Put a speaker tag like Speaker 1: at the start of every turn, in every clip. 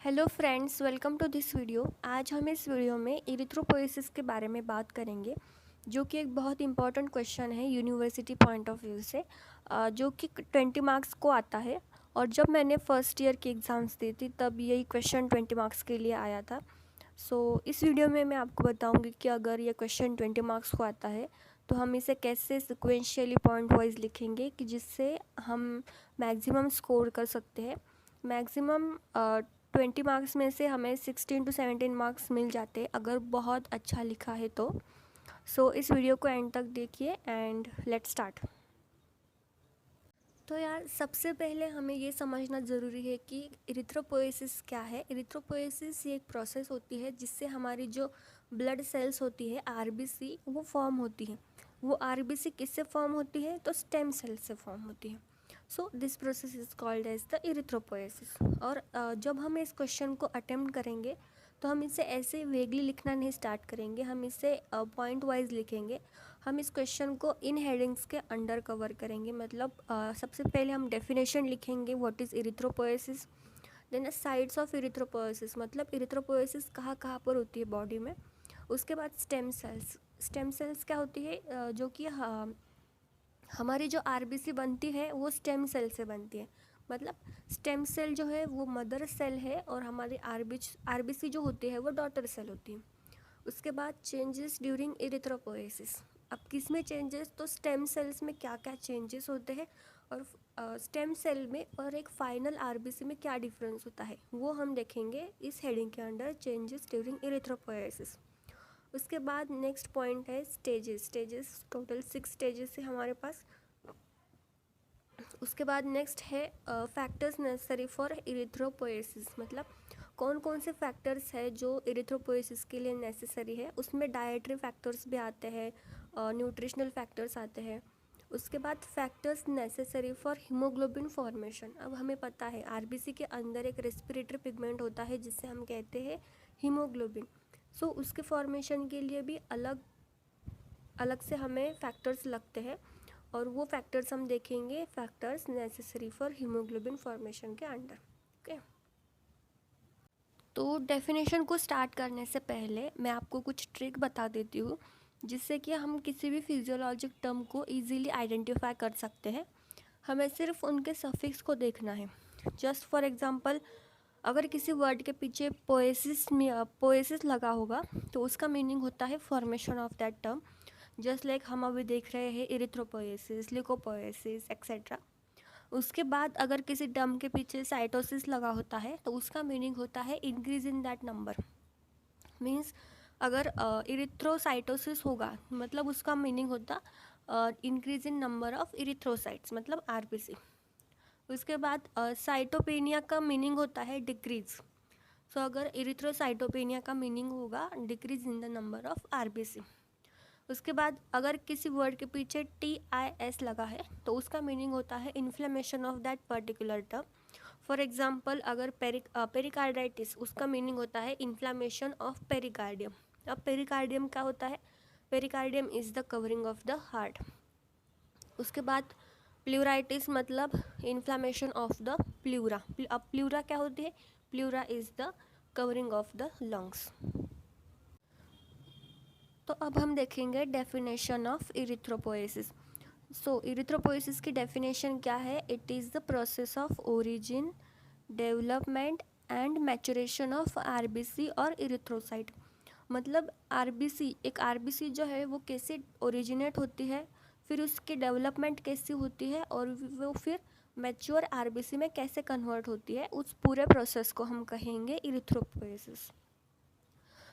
Speaker 1: Hello friends, welcome to this video. आज हम इस वीडियो में इरिथ्रोपोइसिस के बारे में बात करेंगे, जो कि एक बहुत इंपॉर्टेंट क्वेश्चन है यूनिवर्सिटी पॉइंट ऑफ व्यू से, जो कि 20 मार्क्स को आता है। और जब मैंने फर्स्ट ईयर की एग्ज़ाम्स दी थी तब यही क्वेश्चन 20 मार्क्स के लिए आया था। इस वीडियो में मैं आपको बताऊंगी कि अगर ये क्वेश्चन 20 मार्क्स को आता है तो हम इसे कैसे सिक्वेंशियली पॉइंट वाइज लिखेंगे कि जिससे हम मैक्सिमम स्कोर कर सकते हैं। मैक्सिमम 20 मार्क्स में से हमें 16 to 17 मार्क्स मिल जाते हैं अगर बहुत अच्छा लिखा है तो। इस वीडियो को एंड तक देखिए एंड लेट्स स्टार्ट। तो यार, सबसे पहले हमें ये समझना ज़रूरी है कि इरिथ्रोपोइसिस क्या है। इरिथ्रोपोइसिस ये एक प्रोसेस होती है जिससे हमारी जो ब्लड सेल्स होती है आरबीसी वो फॉर्म होती है। वो आरबीसी किससे फॉर्म होती है? तो स्टेम सेल से फॉर्म होती है। This process is called as the erythropoiesis. और जब हम इस क्वेश्चन को अटेम्प्ट करेंगे तो हम इसे ऐसे वेगली लिखना नहीं स्टार्ट करेंगे, हम इसे पॉइंट वाइज लिखेंगे। हम इस क्वेश्चन को इन हेडिंग्स के अंडर कवर करेंगे। मतलब सबसे पहले हम डेफिनेशन लिखेंगे, what is erythropoiesis. Then sides of erythropoiesis, मतलब इरिथ्रोपोइसिस कहाँ कहाँ पर होती है बॉडी में। उसके बाद स्टेम सेल्स। स्टेम सेल्स क्या होती है? जो कि हमारी जो आरबीसी बनती है वो स्टेम सेल से बनती है। मतलब स्टेम सेल जो है वो मदर सेल है और हमारी आरबीसी जो होती है वो डॉटर सेल होती है। उसके बाद चेंजेस ड्यूरिंग इरिथ्रोपोइसिस। अब किस में चेंजेस? तो स्टेम सेल्स में क्या क्या चेंजेस होते हैं और स्टेम सेल में और एक फाइनल आरबीसी में क्या डिफरेंस होता है वो हम देखेंगे इस हेडिंग के अंडर, चेंजेस ड्यूरिंग इरिथ्रोपोइसिस। उसके बाद नेक्स्ट पॉइंट है स्टेजेस टोटल 6 स्टेजेस है हमारे पास। उसके बाद नेक्स्ट है फैक्टर्स नेसेसरी फॉर इरिथ्रोपोइसिस। मतलब कौन कौन से फैक्टर्स है जो इरिथ्रोपोइसिस के लिए नेसेसरी है। उसमें डाइटरी फैक्टर्स भी आते हैं, न्यूट्रिशनल फैक्टर्स आते हैं। उसके बाद factors necessary for haemoglobin formation. अब हमें पता है आरबीसी के अंदर एक रेस्पिरेटरी पिगमेंट होता है जिससे हम कहते हैं हीमोग्लोबिन। उसके फॉर्मेशन के लिए भी अलग अलग से हमें फैक्टर्स लगते हैं और वो फैक्टर्स हम देखेंगे, factors necessary for haemoglobin formation के अंडर। ओके, तो डेफिनेशन को स्टार्ट करने से पहले मैं आपको कुछ ट्रिक बता देती हूँ जिससे कि हम किसी भी फिजियोलॉजिक टर्म को इजीली आइडेंटिफाई कर सकते हैं। हमें सिर्फ उनके सफिक्स को देखना है। जस्ट फॉर एग्जांपल, अगर किसी वर्ड के पीछे पोएसिस लगा होगा तो उसका मीनिंग होता है formation of that term. Just like हम अभी देख रहे हैं इरिथ्रोपोइसिस, ल्यूकोपोइसिस एक्सेट्रा। उसके बाद अगर किसी टर्म के पीछे साइटोसिस लगा होता है तो उसका मीनिंग होता है increase in that number. Means अगर इरिथ्रोसाइटोसिस होगा मतलब उसका मीनिंग होता increase in number of erythrocytes, मतलब आरबीसी। उसके बाद साइटोपेनिया का मीनिंग होता है डिक्रीज। अगर इरिथ्रोसाइटोपेनिया का मीनिंग होगा decrease in the number of RBC. उसके बाद अगर किसी वर्ड के पीछे TIS लगा है तो उसका मीनिंग होता है inflammation of that particular term. For example, अगर पेरिकार्डाइटिस, उसका मीनिंग होता है इन्फ्लेमेशन ऑफ पेरिकार्डियम। अब पेरिकार्डियम क्या होता है? Pericardium is the covering of the heart. उसके बाद प्लूराइटिस, मतलब इन्फ्लेमेशन ऑफ द प्लूरा। अब प्लूरा क्या होती है? Pleura is the covering of the lungs. तो अब हम देखेंगे डेफिनेशन ऑफ इरिथ्रोपोइसिस। इरिथ्रोपोइसिस की डेफिनेशन क्या है? It is the process of origin, development and maturation of RBC और इरिथ्रोसाइट। मतलब आरबीसी, एक आरबीसी जो है वो कैसे ओरिजिनेट होती है, फिर उसकी डेवलपमेंट कैसी होती है और वो फिर मैच्योर आरबीसी में कैसे कन्वर्ट होती है, उस पूरे प्रोसेस को हम कहेंगे इरिथ्रोपोइसिस।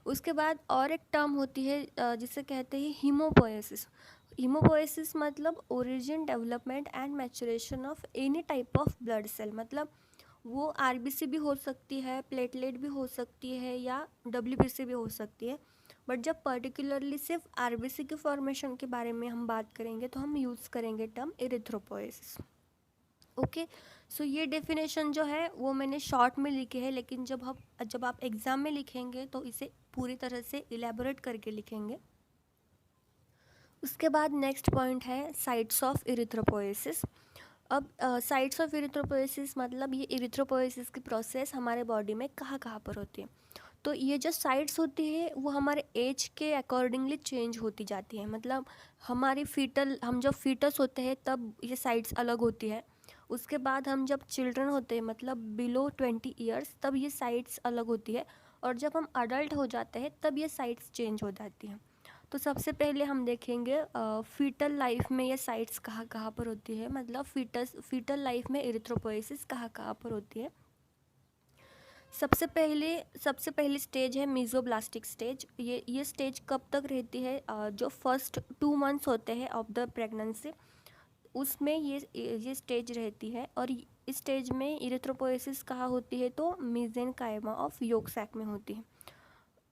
Speaker 1: उसके बाद और एक टर्म होती है जिसे कहते हैं हीमोपोएसिस। हीमोपोएसिस मतलब origin, development and maturation of any type of blood cell. मतलब वो आरबीसी भी हो सकती है, प्लेटलेट भी हो सकती है या डब्ल्यूबीसी भी हो सकती है। बट जब पर्टिकुलरली सिर्फ आरबीसी के फॉर्मेशन के बारे में हम बात करेंगे तो हम यूज़ करेंगे टर्म इरिथ्रोपोएसिस। ओके, ये डेफिनेशन जो है वो मैंने शॉर्ट में लिखी है, लेकिन जब आप एग्ज़ाम में लिखेंगे तो इसे पूरी तरह से इलेबोरेट करके लिखेंगे। उसके बाद नेक्स्ट पॉइंट है साइट्स ऑफ इरिथ्रोपोइसिस। अब साइट्स ऑफ इरिथ्रोपोइसिस मतलब ये इरिथ्रोपोइसिस की प्रोसेस हमारे बॉडी में कहाँ कहाँ पर होती है। तो ये जो साइट्स होती है वो हमारे एज के अकॉर्डिंगली चेंज होती जाती है। मतलब हम जब फीटस होते हैं तब ये साइट्स अलग होती है। उसके बाद हम जब चिल्ड्रन होते हैं मतलब बिलो 20 ईयर्स तब ये साइट्स अलग होती है। और जब हम अडल्ट हो जाते हैं तब ये साइट्स चेंज हो जाती हैं। तो सबसे पहले हम देखेंगे फीटल लाइफ में ये साइट्स कहाँ कहाँ पर होती है। मतलब फीटल लाइफ में इरिथ्रोपोइसिस कहाँ कहाँ पर होती है। सबसे पहली स्टेज है मीज़ोब्लास्टिक स्टेज। ये स्टेज कब तक रहती है, जो फर्स्ट 2 मंथ्स होते हैं ऑफ द प्रेगनेंसी उसमें ये स्टेज रहती है। और इस स्टेज में इरिथ्रोपोइसिस कहाँ होती है, तो मीजेनकाइमा ऑफ योक सैक में होती है।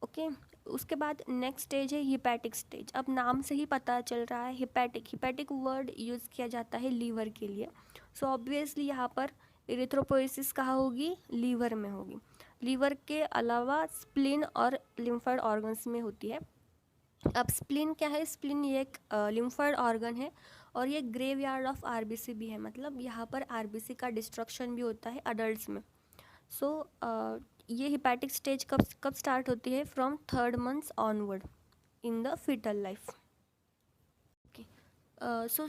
Speaker 1: ओके। उसके बाद नेक्स्ट स्टेज है हिपैटिक स्टेज। अब नाम से ही पता चल रहा है हिपैटिक वर्ड यूज़ किया जाता है लीवर के लिए। सो ऑब्वियसली यहाँ पर इरिथ्रोपोइसिस कहाँ होगी, लीवर में होगी। लीवर के अलावा स्प्लीन और लिम्फोइड ऑर्गन्स में होती है। अब स्प्लीन क्या है, स्प्लीन ये एक लिम्फोइड ऑर्गन है और ये ग्रेवयार्ड ऑफ आरबीसी भी है। मतलब यहाँ पर आरबीसी का डिस्ट्रक्शन भी होता है अडल्ट्स में। सो ये हिपैटिक स्टेज कब स्टार्ट होती है, from 3rd months onward in the foetal life. Okay. So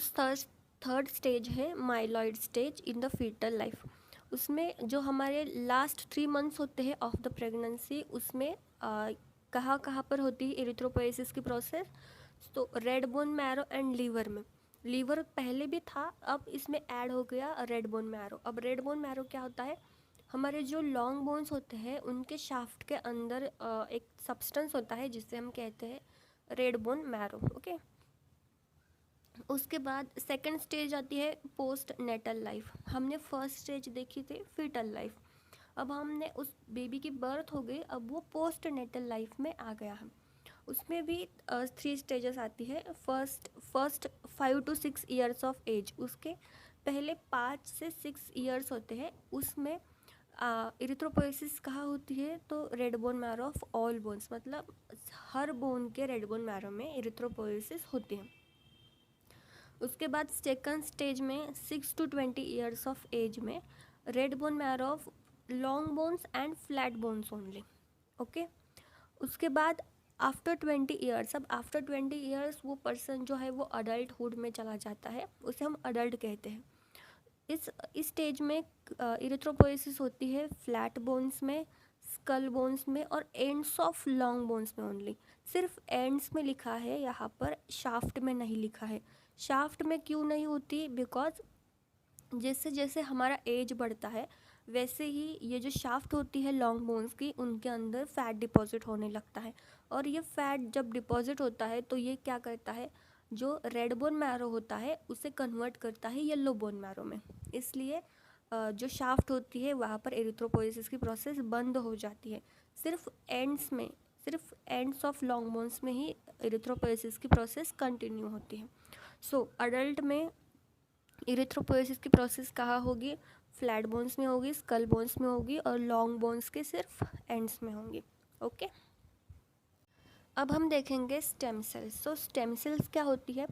Speaker 1: third stage है myeloid stage in the foetal life. उसमें जो हमारे लास्ट 3 months होते हैं ऑफ द प्रेगनेंसी उसमें कहाँ कहाँ पर होती है इरिथ्रोपोइसिस की प्रोसेस। तो red bone marrow and liver में। लीवर पहले भी था, अब इसमें ऐड हो गया रेड बोन मैरो। अब रेड बोन मैरो क्या होता है, हमारे जो लॉन्ग बोन्स होते हैं उनके शाफ्ट के अंदर एक सब्सटेंस होता है जिसे हम कहते हैं रेड बोन मैरो। ओके। उसके बाद सेकंड स्टेज आती है पोस्ट नेटल लाइफ। हमने फर्स्ट स्टेज देखी थी फीटल लाइफ। अब हमने उस बेबी की बर्थ हो गई, अब वो पोस्ट नेटल लाइफ में आ गया है। उसमें भी 3 स्टेजेस आती है। First 5 to 6 years of age, उसके पहले 5 से 6 ईयर्स होते हैं। उसमें इरिथ्रोपोइसिस कहाँ होती है, तो red bone marrow of all bones. मतलब हर बोन के रेड बोन मैरो में इरिथ्रोपोइसिस होती है। उसके बाद सेकंड स्टेज में 6 to 20 ईयर्स ऑफ एज में red bone marrow of long bones and flat bones only. Okay. उसके बाद आफ्टर 20 ईयर्स, अब आफ्टर 20 ईयर्स वो पर्सन जो है वो अडल्टहुड में चला जाता है, उसे हम अडल्ट कहते हैं। इस स्टेज में इरिथ्रोपोइसिस होती है फ्लैट बोन्स में, स्कल बोन्स में और एंड्स ऑफ लॉन्ग बोन्स में ओनली। सिर्फ एंड्स में लिखा है यहाँ पर, शाफ्ट में नहीं लिखा है। शाफ्ट में क्यों नहीं होती, बिकॉज जैसे जैसे हमारा एज बढ़ता है वैसे ही ये जो शाफ्ट होती है लॉन्ग बोन्स की उनके अंदर फैट डिपॉजिट होने लगता है। और ये फैट जब डिपॉजिट होता है तो ये क्या करता है, जो रेड बोन मैरो होता है उसे कन्वर्ट करता है येलो बोन मैरो में। इसलिए जो शाफ्ट होती है वहाँ पर एरिथ्रोपोइसिस की प्रोसेस बंद हो जाती है। सिर्फ एंड्स ऑफ लॉन्ग बोन्स में ही एरिथ्रोपोइसिस की प्रोसेस कंटिन्यू होती है। सो अडल्ट में इरिथ्रोपोइसिस की प्रोसेस कहाँ होगी, फ्लैट बोन्स में होगी, स्कल बोन्स में होगी और लॉन्ग बोन्स के सिर्फ एंड्स में होंगी। ओके। अब हम देखेंगे stem cells. So stem cells क्या होती है,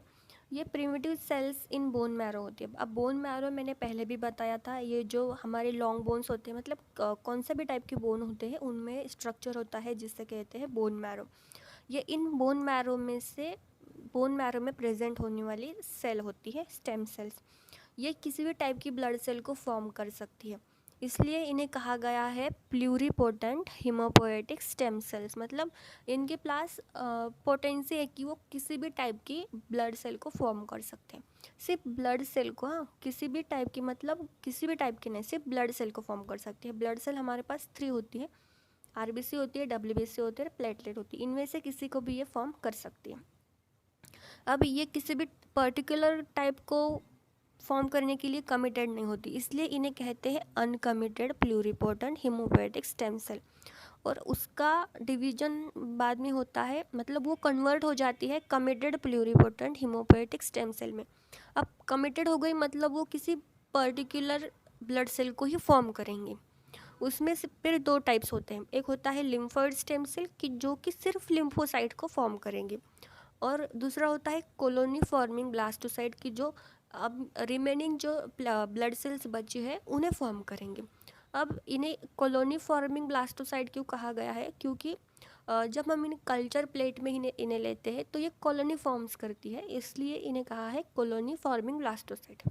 Speaker 1: ये primitive cells in bone marrow होती है। अब बोन मैरो मैंने पहले भी बताया था, ये जो हमारे लॉन्ग बोन्स होते हैं, मतलब कौन से भी टाइप के बोन होते हैं उनमें स्ट्रक्चर होता है जिससे कहते हैं बोन मैरो। ये इन बोन मैरो में प्रेजेंट होने वाली सेल होती है स्टेम सेल्स। ये किसी भी टाइप की ब्लड सेल को फॉर्म कर सकती है, इसलिए इन्हें कहा गया है प्लूरीपोटेंट हीमोपोएटिक स्टेम सेल्स। मतलब इनके पास पोटेंसी है कि वो किसी भी टाइप की ब्लड सेल को फॉर्म कर सकते हैं। सिर्फ ब्लड सेल को, हाँ, किसी भी टाइप की, मतलब किसी भी टाइप की नहीं, सिर्फ ब्लड सेल को फॉर्म कर सकती है। ब्लड सेल हमारे पास 3 होती है, आरबीसी होती है, डब्ल्यूबीसी होती है, प्लेटलेट होती है। इनमें से किसी को भी ये फॉर्म कर सकती है। अब ये किसी भी पर्टिकुलर टाइप को फॉर्म करने के लिए कमिटेड नहीं होती, इसलिए इन्हें कहते हैं uncommitted pluripotent haemopoietic stem cell. और उसका डिवीजन बाद में होता है, मतलब वो कन्वर्ट हो जाती है committed pluripotent haemopoietic stem cell में। अब कमिटेड हो गई मतलब वो किसी पर्टिकुलर ब्लड सेल को ही फॉर्म करेंगे। उसमें से फिर 2 टाइप्स होते हैं, एक होता है लिम्फोइड स्टेम सेल कि जो कि सिर्फ लिम्फोसाइट को फॉर्म करेंगे, और दूसरा होता है कॉलोनी फॉर्मिंग ब्लास्टोसाइट की जो अब रिमेनिंग जो ब्लड सेल्स बचे हैं उन्हें फॉर्म करेंगे। अब इन्हें कॉलोनी फॉर्मिंग ब्लास्टोसाइट क्यों कहा गया है, क्योंकि जब हम इन्हें कल्चर प्लेट में इन्हें लेते हैं तो ये कॉलोनी फॉर्म्स करती है, इसलिए इन्हें कहा है कॉलोनी फॉर्मिंग ब्लास्टोसाइट।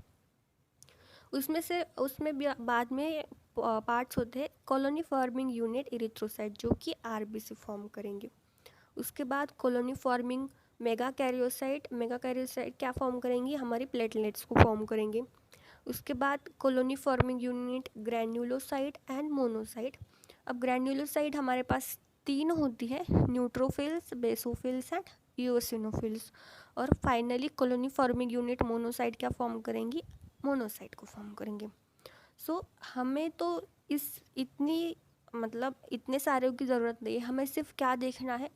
Speaker 1: उसमें बाद में पार्ट्स होते हैं कॉलोनी फॉर्मिंग यूनिट इरिथ्रोसाइट, जो कि आरबीसी फॉर्म करेंगे। उसके बाद कॉलोनी फॉर्मिंग मेगा कैरियोसाइट क्या फॉर्म करेंगी, हमारी प्लेटलेट्स को फॉर्म करेंगे। उसके बाद colony forming unit granulocyte and monocyte. अब ग्रैन्युलोसाइट हमारे पास 3 होती है, न्यूट्रोफिल्स, बेसोफिल्स एंड यूसिनोफिल्स। और finally colony forming unit monocyte क्या फॉर्म करेंगी, मोनोसाइट को फॉर्म करेंगे। सो हमें तो इतने सारे की ज़रूरत नहीं है, हमें सिर्फ क्या देखना है,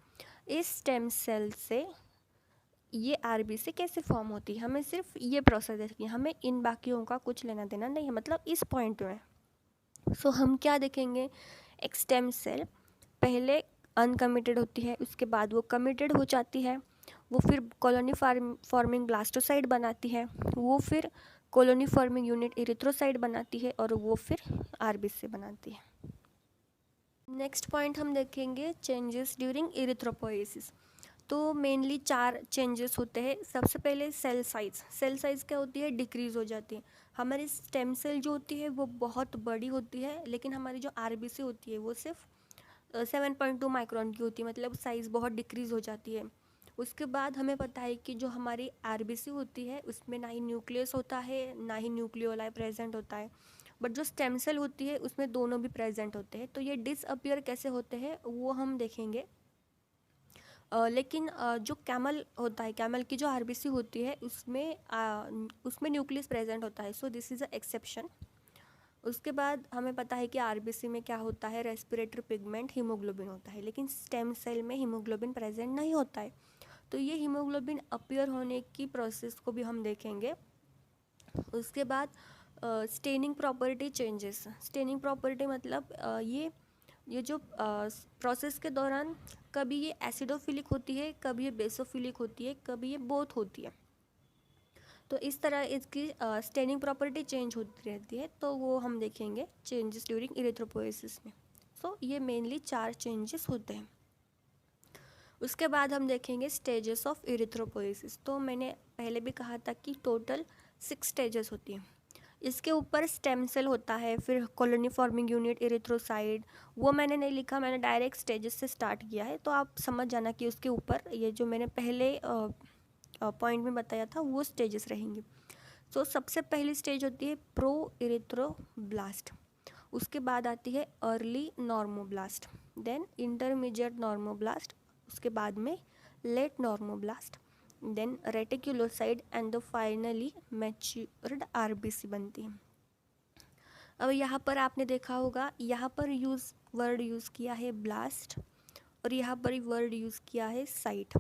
Speaker 1: इस स्टेम सेल से ये आरबीसी कैसे फॉर्म होती है, हमें सिर्फ ये प्रोसेस देखनी है, हमें इन बाकियों का कुछ लेना देना नहीं है, मतलब इस पॉइंट में। सो हम क्या देखेंगे, एक स्टेम सेल पहले अनकमिटेड होती है, उसके बाद वो कमिटेड हो जाती है, वो फिर कॉलोनी फॉर्मिंग ब्लास्टोसाइट बनाती है, वो फिर कॉलोनी फॉर्मिंग यूनिट इरिथ्रोसाइट बनाती है, और वो फिर आरबीसी बनाती है। नेक्स्ट पॉइंट हम देखेंगे चेंजेस ड्यूरिंग इरिथ्रोपोएसिस। तो मेनली 4 चेंजेस होते हैं। सबसे पहले सेल साइज़ क्या होती है, डिक्रीज़ हो जाती है। हमारी स्टेम सेल जो होती है वो बहुत बड़ी होती है, लेकिन हमारी जो आरबीसी होती है वो सिर्फ 7.2 माइक्रोन की होती है, मतलब साइज़ बहुत डिक्रीज़ हो जाती है। उसके बाद हमें पता है कि जो हमारी आरबीसी होती है उसमें ना ही न्यूक्लियस होता है, ना ही न्यूक्लियोलाई प्रेजेंट होता है, बट जो स्टेम सेल होती है उसमें दोनों भी प्रेजेंट होते हैं। तो ये डिसअपियर कैसे होते हैं वो हम देखेंगे। लेकिन जो कैमल होता है, कैमल की जो आरबीसी होती है उसमें न्यूक्लियस प्रेजेंट होता है, so this is a exception. उसके बाद हमें पता है कि आरबीसी में क्या होता है, रेस्पिरेटरी पिगमेंट हीमोग्लोबिन होता है, लेकिन स्टेम सेल में हीमोग्लोबिन प्रेजेंट नहीं होता है। तो ये हीमोग्लोबिन अपीयर होने की प्रोसेस को भी हम देखेंगे। उसके बाद staining property changes. Staining property मतलब ये जो प्रोसेस के दौरान कभी ये एसिडोफिलिक होती है, कभी ये बेसोफिलिक होती है, कभी ये बोथ होती है। तो इस तरह इसकी स्टेनिंग प्रॉपर्टी चेंज होती रहती है, तो वो हम देखेंगे चेंजेस ड्यूरिंग इरिथ्रोपोएसिस में। सो ये मेनली 4 चेंजेस होते हैं। उसके बाद हम देखेंगे स्टेजेस ऑफ इरिथ्रोपोएसिस। तो मैंने पहले भी कहा था कि टोटल 6 स्टेजेस होती हैं। इसके ऊपर स्टेम सेल होता है, फिर कॉलोनी फॉर्मिंग यूनिट इरिथ्रोसाइट, वो मैंने नहीं लिखा, मैंने डायरेक्ट स्टेजेस से स्टार्ट किया है, तो आप समझ जाना कि उसके ऊपर ये जो मैंने पहले पॉइंट में बताया था वो स्टेजेस रहेंगे। तो सबसे पहली स्टेज होती है प्रो इरिथ्रोब्लास्ट, उसके बाद आती है early normoblast, then intermediate normoblast, उसके बाद में late normoblast, then reticulocyte and finally matured RBC बनती है। अब यहाँ पर आपने देखा होगा, यहाँ पर वर्ड यूज़ किया है ब्लास्ट, और यहाँ पर वर्ड यूज़ किया है साइट।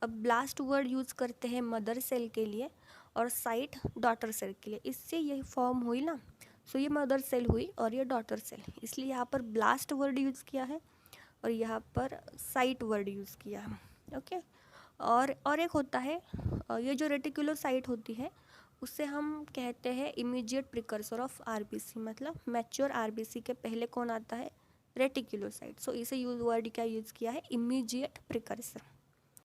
Speaker 1: अब ब्लास्ट वर्ड यूज़ करते हैं मदर सेल के लिए, और साइट डॉटर सेल के लिए, इससे ये फॉर्म हुई ना, सो ये मदर सेल हुई और ये डॉटर सेल, इसलिए यहाँ पर ब्लास्ट वर्ड यूज़ किया है और यहाँ पर साइट वर्ड यूज़ किया है। ओके, और एक होता है ये जो रेटिकुलोसाइट होती है उससे हम कहते हैं इमीडिएट प्रिकर्सर ऑफ आरबीसी, मतलब मैच्योर आरबीसी के पहले कौन आता है, रेटिकुलोसाइट। सो इसे वर्ड क्या यूज़ किया है, इमीडिएट प्रिकर्सर।